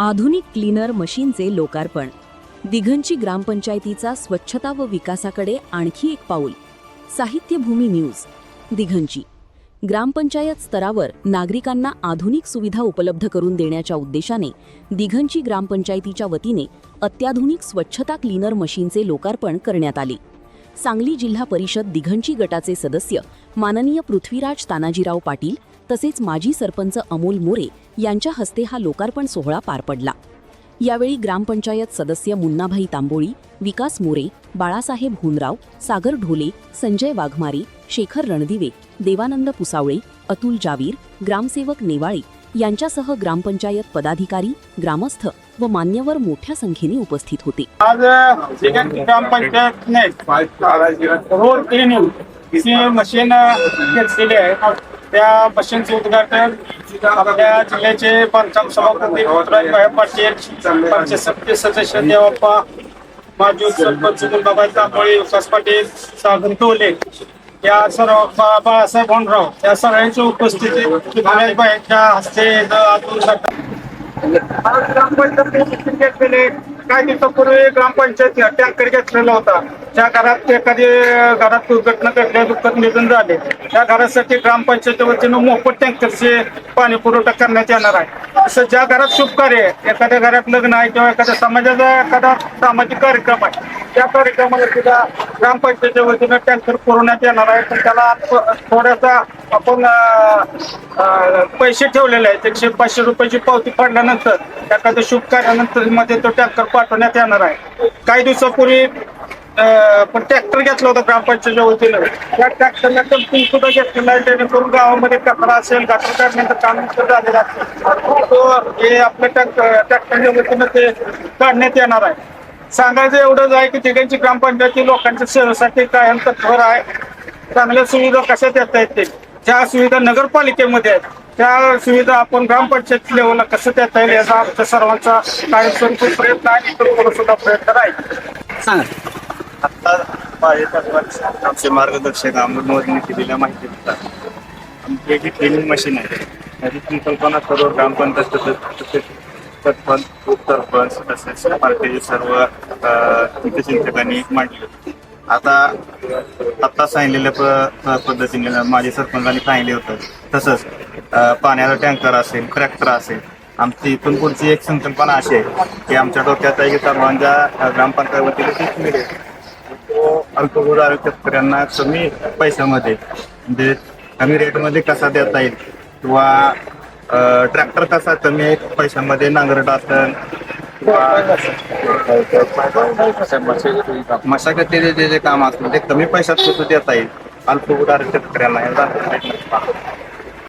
आधुनिक क्लीनर मशीनचे लोकार्पण. दिघंची ग्रामपंचायतीचा स्वच्छता व विकासाकडे आणखी एक पाऊल. साहित्यभूमी न्यूज. दिघंची ग्रामपंचायत स्तरावर नागरिकांना आधुनिक सुविधा उपलब्ध करून देण्याच्या उद्देशाने दिघंची ग्रामपंचायतीच्या वतीने अत्याधुनिक स्वच्छता क्लीनर मशीनचे लोकार्पण करण्यात आले. सांगली जिल्हा परिषद दिघंची गटाचे सदस्य माननीय पृथ्वीराज तानाजीराव पाटील तसेच माजी सरपंच अमोल मोरे यांच्या हस्ते हा लोकार्पण सोहळा पार पडला. यावेळी ग्रामपंचायत सदस्य मुन्नाभाई तांबोळी, विकास मोरे, बाळासाहेब हुनराव, सागर ढोले, संजय वाघमारे, शेखर रणदिवे, देवानंद पुसावळे, अतुल जावीर, ग्रामसेवक नेवाळे यांच्यासह ग्रामपंचायत पदाधिकारी, ग्रामस्थ व मान्यवर मोठ्या संख्येने उपस्थित होते. आज दिघंची ग्रामपंचायतने रोड क्लिनिंग ही मशीन घेतलेली आहे. त्या मशीनचे उद्घाटन आपल्या जिल्ह्याचे बांधकाम सभापती पृथ्वीराज पाटील, पंचायत समिती सदस्य देवप्पा, माजी सरपंच मुन्नाभाई तांबोळी, विकास पाटील, सागर ढोले या सर्व बाळासाहेब हुनराव या सगळ्यांची उपस्थिती गणेशभाईंच्या हस्ते काही दिवसापूर्वी ग्रामपंचायत टँकर घेतलेला होता. ज्या घरात एखादी घरात दुर्घटना घडल्या, दुःखद निधन झाले, त्या घरासाठी ग्रामपंचायतीच्या वतीनं मोफत टँकरचे पाणी पुरवठा करण्यात येणार आहे. असं ज्या घरात शुभ कार्य आहे, एखाद्या घरात लग्न आहे किंवा एखाद्या समाजाचा एखादा सामाजिक कार्यक्रम आहे, त्या कार्यक्रमाला सुद्धा ग्रामपंचायतीच्या वतीनं टँकर पुरवण्यात येणार आहे. पण त्याला थोडासा आपण पैसे ठेवलेले आहेत. 100-500 रुपयाची पावती पडल्यानंतर एखाद्या शुभ कार्यानंतर मध्ये तो टँकर पाठवण्यात येणार आहे. काही दिवसापूर्वी पण ट्रॅक्टर घेतला होता ग्रामपंचायतीच्या वतीनं. त्या ट्रॅक्टरला कंपनी सुद्धा घेतलेला आहे, जेणेकरून गावामध्ये कचरा असेल, गटर काढण्याचं काम झालेलं असेल, तो हे आपल्या ट्रॅक्टरच्या वतीनं ते काढण्यात येणार आहे. सांगायचं एवढंच आहे की दिघंची ग्रामपंचायती लोकांच्या सेवेसाठी कायम तत्पर आहे. चांगल्या सुविधा कशा देता येतील, ज्या सुविधा नगरपालिकेमध्ये आहेत त्या सुविधा आपण ग्रामपंचायत लेवलला कसं देता येईल याचा आमच्या सर्वांचा कायमस्वरूपी प्रयत्न आहे. इतर सुद्धा प्रयत्न आहे. आता आमचे मार्गदर्शक अमोल मोरेंनी दिलेल्या माहितीनुसार आमची जी क्लिनिंग मशीन आहे त्याची संकल्पना सर्व ग्रामपंचायत सरपंच, उपसरपंच तसेच पार्टीचे सर्व हितचिंतकांनी मांडली होती. आता सांगितलेल्या पद्धतीने माझे सरपंचांनी सांगितले होतं तसंच पाण्याचा टँकर असेल, ट्रॅक्टर असेल. आमची इथून पुढची एक संकल्पना अशी आहे की आमच्या डोक्यात आहे की सर्वांच्या ग्रामपंचायत वतीने मिळेल तो अल्पभूधारक शेतकऱ्यांना कमी पैशामध्ये म्हणजे कमी रेटमध्ये कसा देता येईल किंवा ट्रॅक्टर कसा कमी पैशामध्ये नांगरट असेल मशागतीचे जे काम असतं ते कमी पैशात कसं देता येईल अल्पभूधारक शेतकऱ्यांना